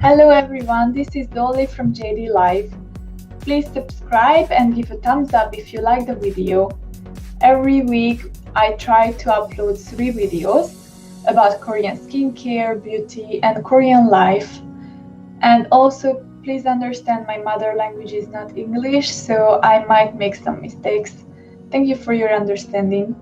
Hello everyone, this is Dolly from JD Live. Please subscribe and give a thumbs up if you like the video. Every week I try to upload 3 videos about Korean skincare, beauty and Korean life. And also please understand my mother language is not English, so I might make some mistakes. Thank you for your understanding.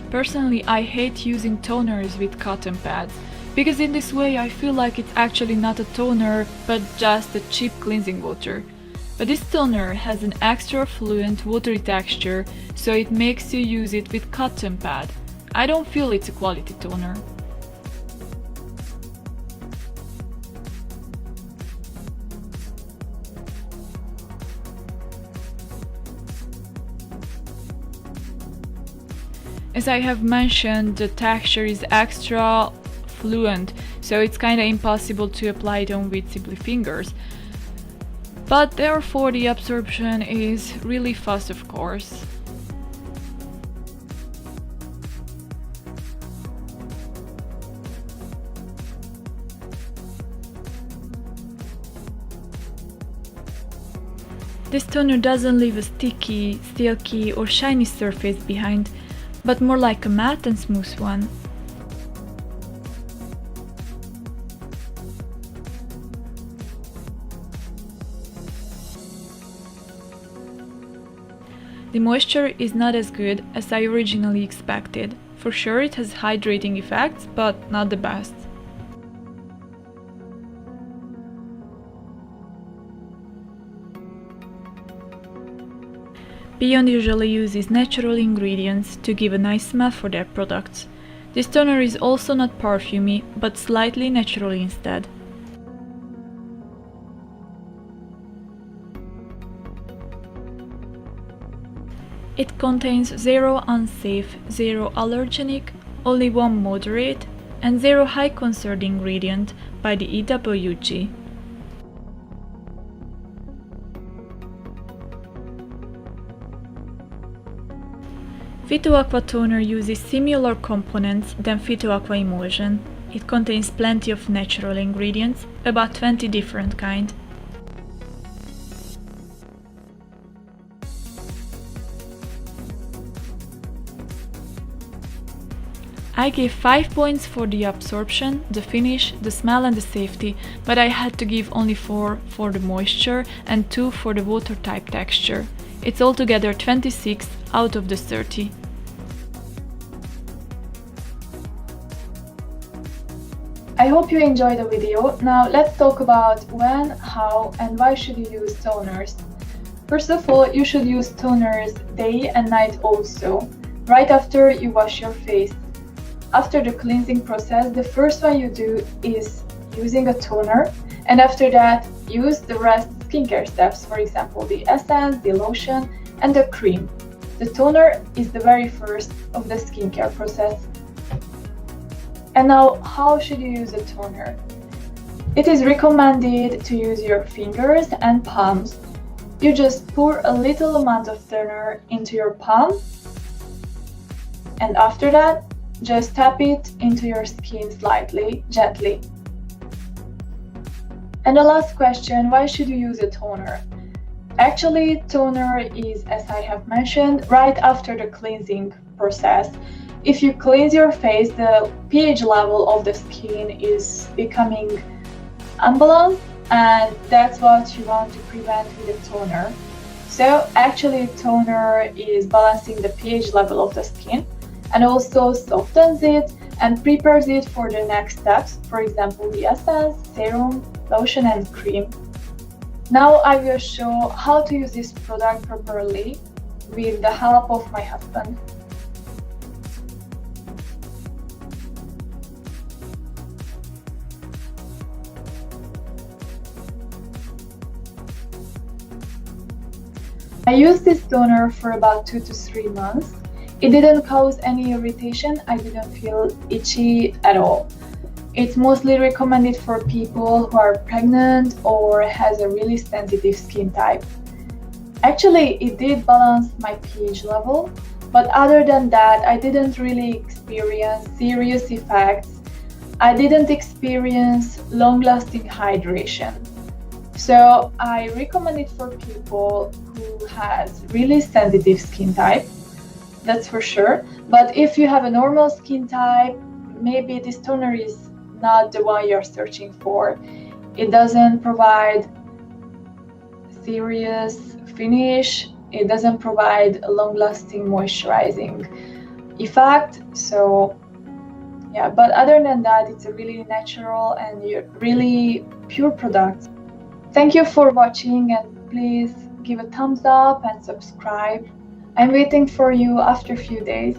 Personally, I hate using toners with cotton pads, because in this way I feel like it's actually not a toner, but just a cheap cleansing water. But this toner has an extra fluent watery texture, so it makes you use it with cotton pad. I don't feel it's a quality toner. As I have mentioned, the texture is extra fluent, so it's kinda impossible to apply it on with simply fingers. But therefore the absorption is really fast, of course. This toner doesn't leave a sticky, silky or shiny surface behind, but more like a matte and smooth one. The moisture is not as good as I originally expected. For sure it has hydrating effects, but not the best. Beyond usually uses natural ingredients to give a nice smell for their products. This toner is also not perfumey, but slightly natural instead. It contains 0 unsafe, 0 allergenic, only 1 moderate, and 0 high concern ingredient by the EWG. Phyto Aqua Toner uses similar components than Phyto Aqua Emulsion. It contains plenty of natural ingredients, about 20 different kinds. I gave 5 points for the absorption, the finish, the smell and the safety, but I had to give only 4 for the moisture and 2 for the water type texture. It's altogether 26 out of the 30. I hope you enjoyed the video. Now let's talk about when, how and why should you use toners. First of all, you should use toners day and night also, right after you wash your face. After the cleansing process, the first one you do is using a toner, and after that use the rest skincare steps, for example the essence, the lotion and the cream. The toner is the very first of the skincare process. And now, how should you use a toner? It is recommended to use your fingers and palms. You just pour a little amount of toner into your palm, and after that just tap it into your skin slightly, gently. And the last question, why should you use a toner? Actually, toner is, as I have mentioned, right after the cleansing process. If you cleanse your face, the pH level of the skin is becoming unbalanced, and that's what you want to prevent with a toner. So actually, toner is balancing the pH level of the skin and also softens it and prepares it for the next steps, for example the essence, serum, lotion and cream. Now I will show how to use this product properly. with the help of my husband. I used this toner for about 2 to 3 months. It didn't cause any irritation. I didn't feel itchy at all. It's mostly recommended for people who are pregnant or has a really sensitive skin type. Actually, it did balance my pH level, but other than that, I didn't really experience serious effects. I didn't experience long-lasting hydration. So I recommend it for people who has really sensitive skin type, that's for sure. But if you have a normal skin type, maybe this toner is not the one you're searching for. It doesn't provide serious finish. It doesn't provide a long-lasting moisturizing effect. So yeah, but other than that, it's a really natural and really pure product. Thank you for watching, and please give a thumbs up and subscribe. I'm waiting for you after a few days.